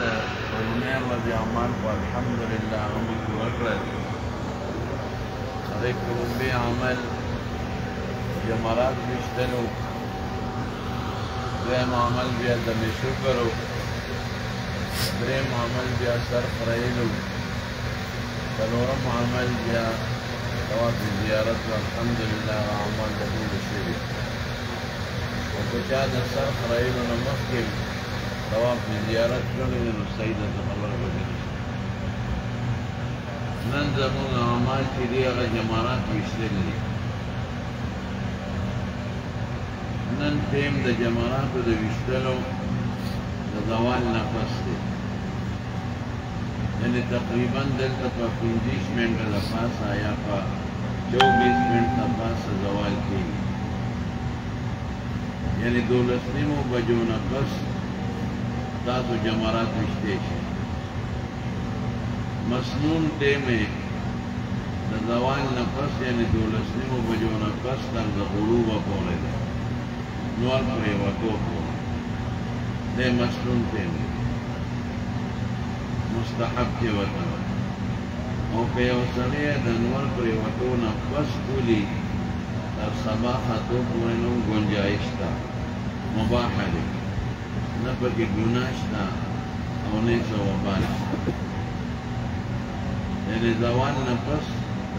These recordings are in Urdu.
عمر رضي عمان والحمد لله عمك وكرد عليكم بعمل جمرات بيشتنو دريم عمل بيا دم شكرو دريم عمل بيا سرف ريلو فلورم عمل بيا طواف زيارت والحمد لله عمان دخول الشريف وكشاد سرف ريلو نمخكم طواف زیارت کړی نو سیده خبر وکړي نن زموږ اعمال چې دي هغه جمرات ویشتل دي نن ټیم د جمراتو د ویشتلو د زوال نه پس دی یعنې تقریبا دلته په 25 منټه د پاسه یا په 24 منټه د پاسه زوال کېږي یعنې 12 بجو نه پس تاسو جمرات وشته شي مسنون ټیم د زوال نه پس یعنې 12 بجو نه پس تر د غروب پورې ده نور پرې وته د مسنون ټیم مستحب دی وته او که یو سړی د نور پرې وته نه پس کولی تر سبا خاطو پورې نو گنجائش ده مباح دی نه پکې ګناه شته او نه څه وبال شته یعنې زوال نه پس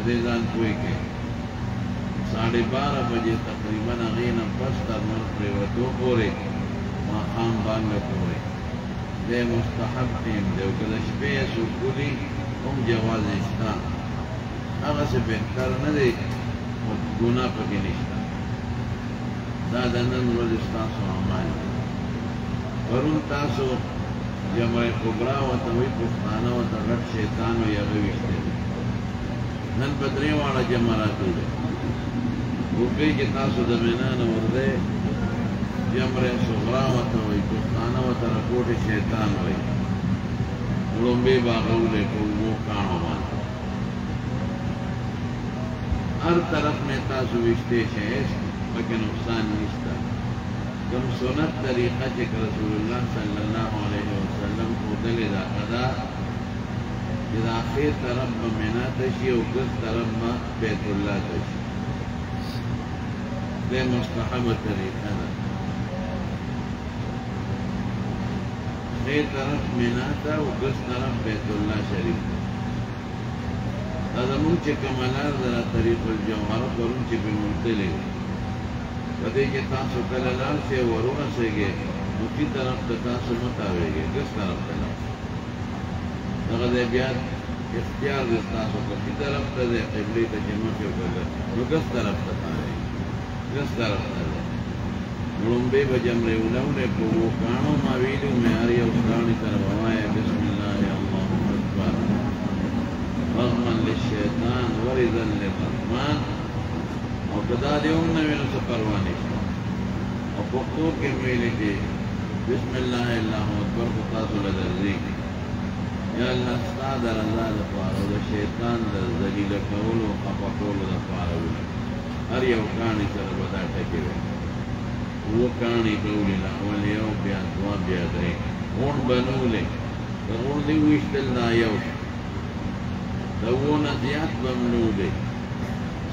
دې ځان پوه کړئ 12:30 بجې تقریبا هغې نه پس تر نور پرېوتو پورې ماښام باندې پورې دی مستحب ټیم دی او که د شپې یې څوک کولي هم جواز یې شته هغسې بهتر نه دی خو ګناه پکې نشته دا د نن ورځې ستاسو اعمال دي پرون تاسو جمره کبرا ورته وایي پښتانه ورته غټ شیطان وایي هغه ویشتلی نن په درې واړه جمرات دی وګورئ چې تاسو د مینا نه ورځئ جمره صغرا ورته وایي پښتانه ورته رپوټې شیطان وایي لومبې به هغه ولې په اوبو کاڼو باندې هر طرف نه تاسو ویشتی شئ پکې نقصان نشته کم سنت طریقه چې رسول الله صلی الله علیه وسلم ښودلې ده دا چې د اخر طرف به منا ته شي او ګس طرف به بیت الله ته شي دا مستحبه طریقه ده اخر طرف منا ته او ګس طرف بیت الله شریف دا زمونږ چې کمالار ده طریق الجوهره پرون چې پې موندلې په دې کې تاسو کله لاړ شئ ورورسېږئ نو ښي طرف ته تاسو مه تاوېږئ ګس طرف ته لاړ هغه دی بیا اختیار دی ستاسو که ښي طرف ته دی قبلې ته چې مخ یې وکړه نو ګس طرف ته تاوېږئ ګس طرف ته دی لومبۍ به جمرې ولولې په اوو کاڼو ما ویلي مې هر یو کاڼي سره به وایه بسم الله الله اکبر رغما للشیطان ورضا للرحمن او که دا دې هم نه وي نو څه پروا نشته او پښتو کې ویلې دي بسم الله الله اکبر خو تاسو له درځېږي یا الله ستا د رضا لپاره او د شیطان د ذلیله کولو او خفه کولو لپاره ولیکي هر یو کاڼي سره به دا ټکې وي اووه کاڼي به ولیله اول یو بیا دوه بیا درې غوڼ به نه ولې د غوڼ دې وویشتل دا یو د اووه نه زیات به هم نه ولې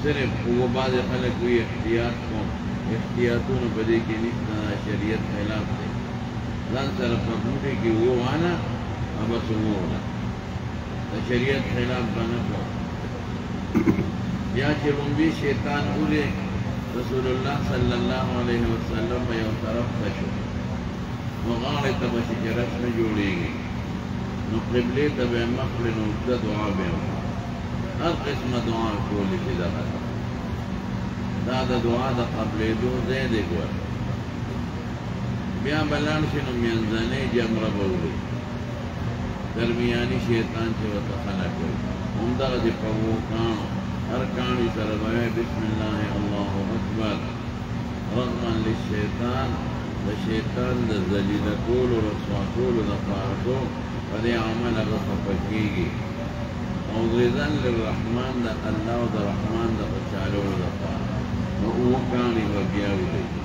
صرف وہ بعض خلق کوئی احتیاط کو احتیاطوں بدے کے نشتہ شریعت خلاف دے ځان سره پکوټې کې وواله بس ووله د شریعت خلاف به نه کوو بیا چې لومبي شیطان ولې رسول الله صلی الله علیه وسلم به یو طرف ته شو نو غاړې ته به چې رسمه جوړېږي نو قبلې ته به یې مخ کړې نو اوږده دعا به یې هر قسمه دعا کولی شي دغه دا د دعا د قبلېدو ځای دی ګوره بیا به لاړ شي نو منځنۍ جمره به وړي درمیاني شیطان چې ورته خلک کوي همدغسې په اوو کاڼو هر کاڼي سره به وایي بسم الله الله اکبر رغما للشیطان د شیطان د ذلیله کولو رسوا کولو دپاره کو په دې عمل هغه خفه کېږي او رضا للرحمن د الله او د رحمان د خوشحالولو دپاره نو اووه کاڼي به بیا ولیږي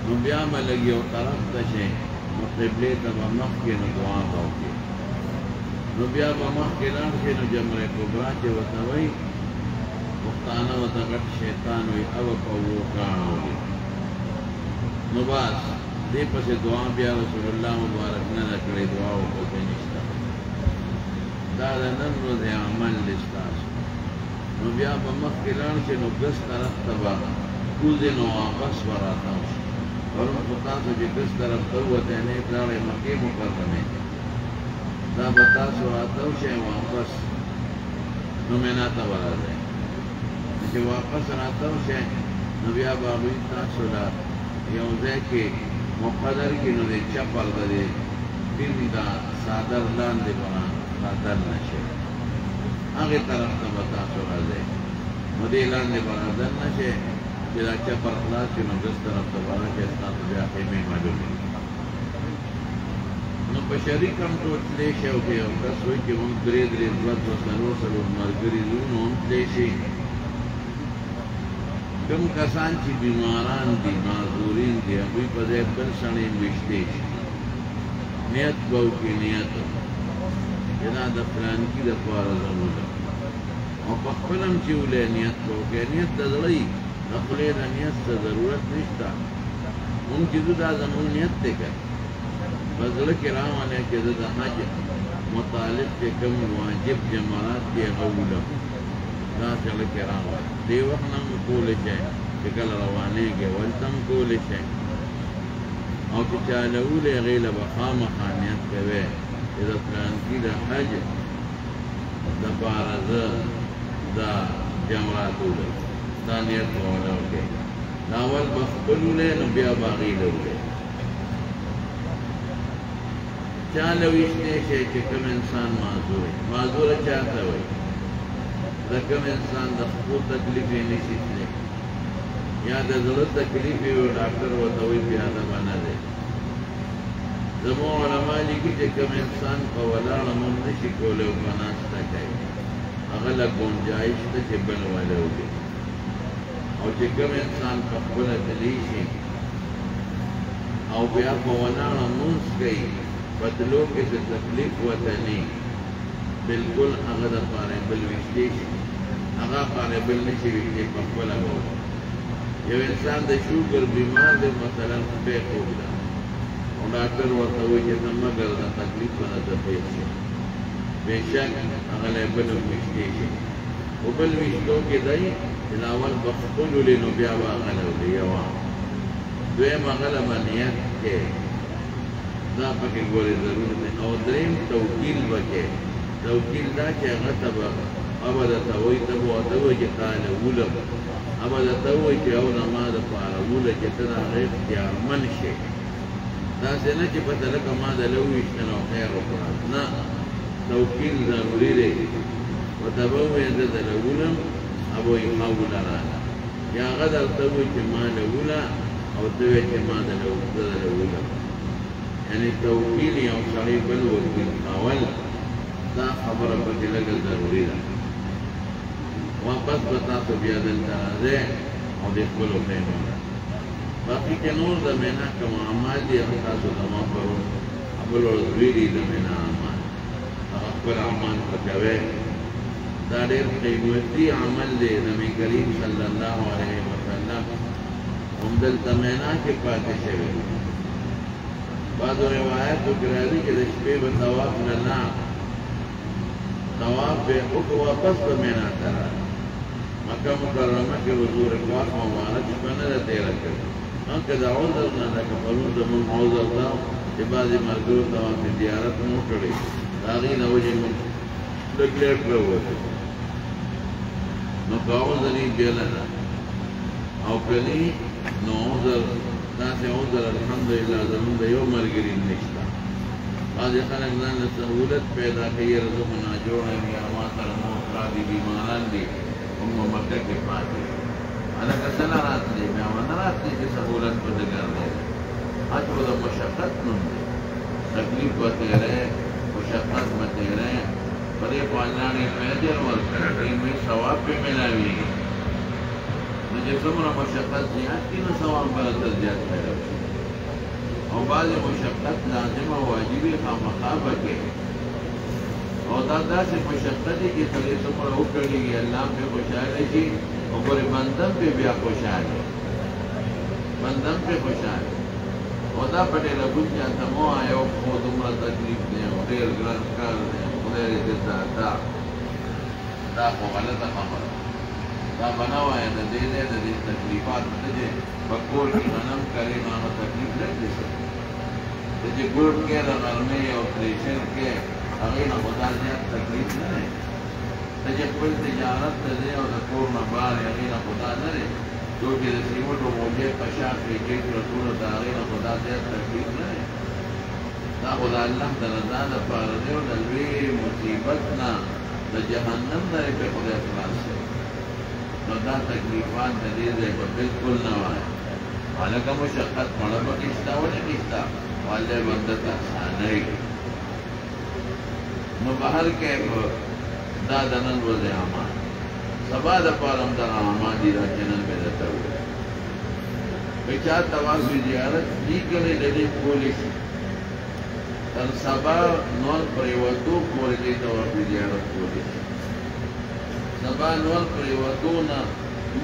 نو بیا به لږ یو طرف ته شئ نو قبلې ته به مخکې نو دعا به وکړي نو بیا به مخکې لاړ شي نو جمره کبرا چې ورته وایي پښتانه ورته غټ شیطان وایي هغه په اوو کاڼه وایي نو بس دې پسې دعا بیا رسول الله مبارک نه ده کړې دعا ورپسې نشته دا د نن ورځې عمل دی ستاسو نو بیا به مخکې لاړ شي نو ګس طرف ته به کوزې نو واپس به راتاو شي پرون خو تاسو چې ګس طرف ته ووتئ نه لاړئ مکې مکرمې ته دا به تاسو راتاو شئ واپس نو مینا ته به راځئ چې واپس راتاو شئ نو بیا به هغوی تاسو له یو ځای کې مقدر کې نو د چپل د دې ټیم دا څادر لاندې به رادر نه شي هغې طرف ته به تاسو راځئ نو دې لاندې به رادر نه شي چې دا چپل خلاص شي نو ګس طرف ته به راشئ ستاسو بیا خیمې معلومې نو په شریک هم ټول تللی شي او که یو کس وایي چې موږ درې دوه څلور ملګري یو نو هم تللی شي کم کسان چې بیماران دي معذورین دي هغوی په ځای بل سړی ویشتی شي نیت به وکړي نیت چې دا د فلانکي دپاره زموږ او په خپل هم چې ولی نیت به وکړي نیت د زړه وي د خولې د نیت څه ضرورت نشته مونږ چې زه دا زموږ نیت دی که په زړه کې راولئ چې زه د حج متعلق چې کوم واجب جمرات دي هغه ولم دا زړه کې راولئ دې وخت نه هم کولی شئ چې کله روانېږئ هلته هم کولی شئ او چې چا له ولې هغې له به خامخا نیت کوئ چې د فلانکي د حج دپاره زه دا جمرات ولم دا نیت به ونه وکړئ دا اول به خپل ولئ نو بیا به هغې له ولئ چا له ویشتی شئ چې کوم انسان معذور وي معذوره چا ته وایي د کوم انسان د خپل تکلیف یې نشي تللی یا د زړه تکلیف یې ډاکټر ورته وایي بیا دا به نه دی زموږ علما لیکي چې کوم انسان په ولاړه مونږ نشي کولی او په ناسته کوي هغه له ګنجایش شته چې بل ولی وکړي او چې کوم انسان په خپله تللی شي او بیا په ولاړه مونځ کوي بدلو کې څه تکلیف ورته نه بالکل هغه دپاره بل ویشتی شي هغه پاره بل نشي ویشتی په خپله به یو انسان د شوګر بیمار دی مثلا خدای خوب ده او ډاکټر ورته وایي چې ته مګر دا تکلیف به درته پیښ شي بېشک هغه له بل ویشتی شي خو بل ویشتو کې دی چې اول به خپل ولې نو بیا به هغه له ولې یوه دویم هغه له به نیت کې دا پکې ګورې ضرور دی او دریم توکیل به کې توکیل دا چې هغه ته به هغه درته وایي ته به ورته وایي چې تا له ولم هغه درته وایي چې او زما دپاره وله چې ته د هغه اختیارمن شې داسې نه چې پته لکه ما دله وویشتل او خیر وکړه نه توکیل ضروري دی ورته به ووایي زه دله ولم هغه وایي ما وله راله یا هغه درته وایي چې ما له وله او ته وایې چې ما دله ولم یعنی توکیل یو سړی بل وکیل کول دا خبره پکې لږه ضروري ده واپس به تاسو بیا دلته راځئ او د خپلو خیمو نه باقي که نور د مینا کوم اعمال دي هغه تاسو زما پرون بل ورځ ویلي د مینا اعمال هغه خپل اعمال پکوئ دا ډېر قیمتي عمل دی نبي کریم صلی الله علیه وسلم هم دلته مینا کې پاتې شوی بعضو روایتو کې راځي چې د شپې به طواف نه طواف به وکړو واپس به مینا ته راغی مکه مکرمه کې حضور پاک مبارک شپه نه ده تېره کړې که د عذر نه ده که پرون زمونږ عذر ده چې بعضې ملګرو طواف زیارت مو کړی د هغې نه وجې مونږ لږ لیټ راووتو نو که عذر یې بېله ده او که نه نو عذر داسې عذر الحمدلله زمونږ د یو ملګري نشته بعضې خلک ځان له سهولت پیدا کوي یاره زه خو ناجوړه یم یا ما سره مور پلار دي بیماران دي هم په مکه کې پاتې هلکه څه نه راتلې بیا ونه راتلې چې سهولت په ډګر دی حج خو د مشقت نوم دی تکلیف به تېری مشقت به تېری په دې خو الله ډېر اجر ورکړي ډېر ثواب پرې میلاوېږي نو چې څومره مشقت زیات کړي نو ثواب به درته زیات پیدا شي او بعض مشقت لازم او واجبی خامخا پکې او دا داسې مشقت دی چې سړی څومره وکړي الله پې خوشحاله شي او ګورې بندم پې بیا خوشحاله بندم پې خوشحاله او دا په ډېره ګون چاته مه وایه خو دومره تکلیف دی او ډېر ګران کار دی خدای دې درته دا خو غلطه خبره دا به نه وایه د دې دی د دې تکلیفات نه دی په کور کې غنم کرې نو هغه تکلیف نه دی د چې ګوډ کې د غرمې او پریشر کې هغې نه خو دا زیات تکلیف نه دی د چې خپل تجارت ته دی او د کور نه بار هغې نه خو دا نه دی څوک چې د سیمټو موجې په شا پرېږدي ټرکونو ته هغې نه خو دا زیات تکلیف نه دی دا خو د الله د رضا دپاره دی او د لوی مصیبت نه د جهنم نه یې پرې خدای خلاص دی نو دا تکلیفات د دې ځای به بلکل نه وایه هلکه مشقت مړه پکې شته ولې نه شته والله بنده ته اسانۍ نو په هر کیف دا د نن ورځې اعمال سبا دپاره هم دغه اعمال دي دا چې نن مې درته وویل که چا طواف زیارت دي کړی د دې کولی شي تر سبا نور پرېوتو پورې دې طواف زیارت کولی شي سبا نور پرېوتو نه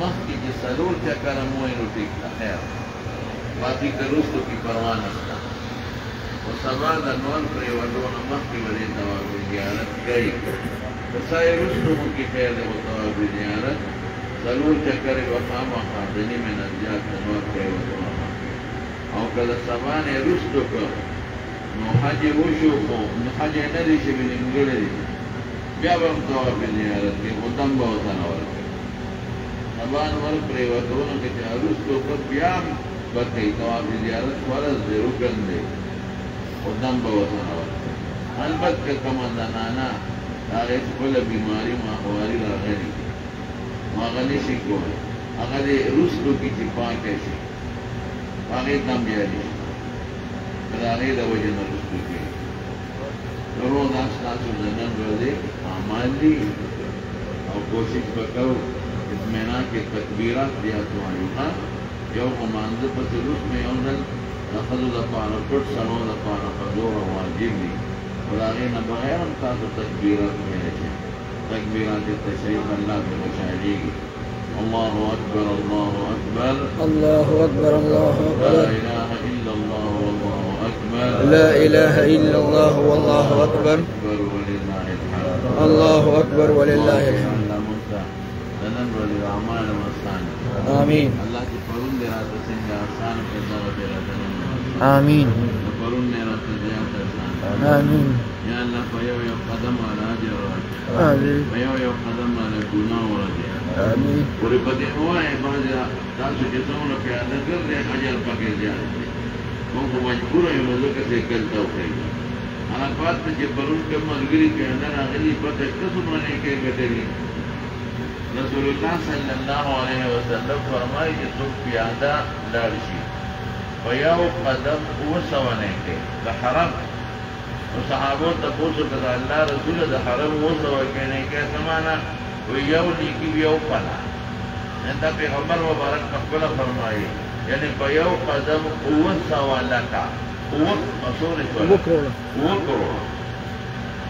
مخکې چې څلور چکره مو وایي نو ټیک ده خیر باقي که وروستو کې پروا نشته او سبا د نور پرېوتو نه مخکې به دې طواف زیارت کوي که څه یې وروستو مو کې خیر دی خو طواف زیارت څلور چکرې به خامخا د نیمې نه زیات د نور پرېوتو نه او که د سبا نه یې وروستو کړ نو حج یې وشو خو حج یې نه دی شوي نیمګړی دی بیا به هم طواف زیارت کوي خو دم به ورته نه ورکوي سبا نور پرېوتو نه که چا وروستو کړ بیا هم به کوي طواف زیارت فرض دی رکن دی خو دم به ورته نه ورکوي البته که کومه زنانه هغې خپله بیماري ماهواري راغلي نو هغه نشي کولی هغه دې وروستو کې چې پاکه شي هغې دم جاري شي که د هغې د وجې نه وروستو کوي نو دا ستاسو د نن ورځې اعمال دي او کوشش به کوو اطمینان کې تکبیرات زیات وایو ښه یو خو مانځه پسې وروست مې یو ځل د ښځو دپاره پټ سړو دپاره په زوره واجب دي خو د هغې نه بغیر هم تاسو تکبیرات ویلی شئ تکبیرات تشریف الله پرې خوشحالېږي الله اکبر الله اکبر الله أكبر الله لا أكبر اله الا الله والله اکبر لا إله إلا الله والله أكبر اکبر ولله الحمد الله أكبر ولله الحمد الله مونږ د نن ورځې اعمال آسان آمين الله چې پرون دې راته څنګه آسان کړ دغه دې راته نن آمين پرون دې راته زیات آسان آمين یا الله په یو یو قدم باندې اجر ورکړي آمين په یو یو قدم باندې ګناه ورکړي آمين پورې په دې وایي باندې تاسو چې څومره پیاده ګرځئ اجر پکې زیات دی موږ مجبور یو ځکه چې کلته وکړي هغه پات چې پرون کوم ملګري پیاده راغلي پته څه څومره کې ګټلې رسول الله صلی الله علیه وسلم فرمایي چې څوک پیاده لاړ شي په یو قدم 200 نه کې د حرم او صحابو ته پوښتنه کړه الله رسول د حرم 200 کې نه کې سمانا و یو لیکي یو پلا دا پیغمبر مبارک خپل فرمایي یعنی په یو قدم 200 لکه او مسورې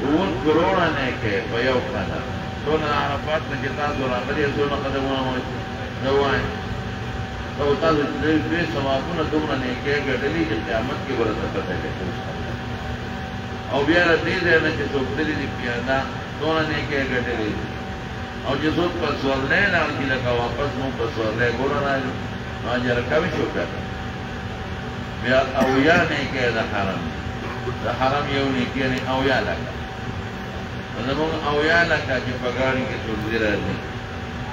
وکړو نه کې په یو قدم ټول عرفات نه چې تاسو راغلي څونه قدمونه وایي او تاسو دې ثوابونه دومره نه کې ګټلې چې قیامت کې ورته پته لګي او بیا دې نه چې څوک دې پیاده ټول نه کې ګټلې او چې څوک په سوالنه راځي لکه واپس مو په سوالنه ګور راځي اجر کوي شو کړه بیا او یا نه کې د حرم یو نه کې نه او یا لکه زموږ او یا لکه چې په ګاډي کې څوک دی راځي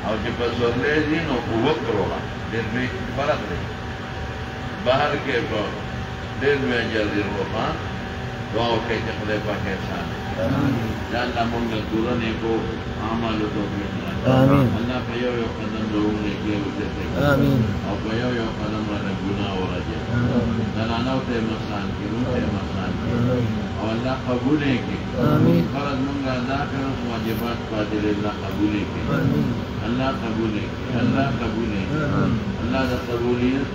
او چې په سوالنه دي نو وکړو ډېر لوی فرق دی بهر کې په ډېر لوی اجر دی روښه دعا وکړئ چې خدای پاک احسان یا الله مونږ کورنۍ کو اعمالو توفیق آمین الله په یو یو قدم وروڼې کې وځي آمین او په یو یو قدم باندې ګناه ورځي زنانو ته مسان کې روح ته مسان او الله قبول کړي آمین فرض مونږ ادا کړو واجبات پاتې الله قبول کړي الله قبول کړي الله قبول کړي الله د قبولیت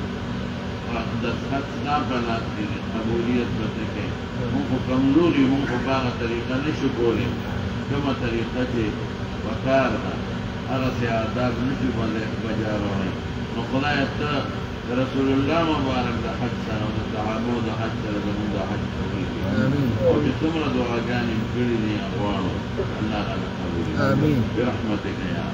او دستخط ستا په لاس کې دی قبولیت به ته کوي مونږ خو کمزور یو مونږ خو په هغه طریقه نشو کولی کومه طریقه چې پکار ده هغسې آداب نشو بجا راوړی نو خدایه ته د رسول الله مبارک د حج سره او د صحابو د حج سره زمونږ د حج قبول کړي او چې څومره دعاګانې کړي دي غواړو الله راله قبول کړي برحمتک یا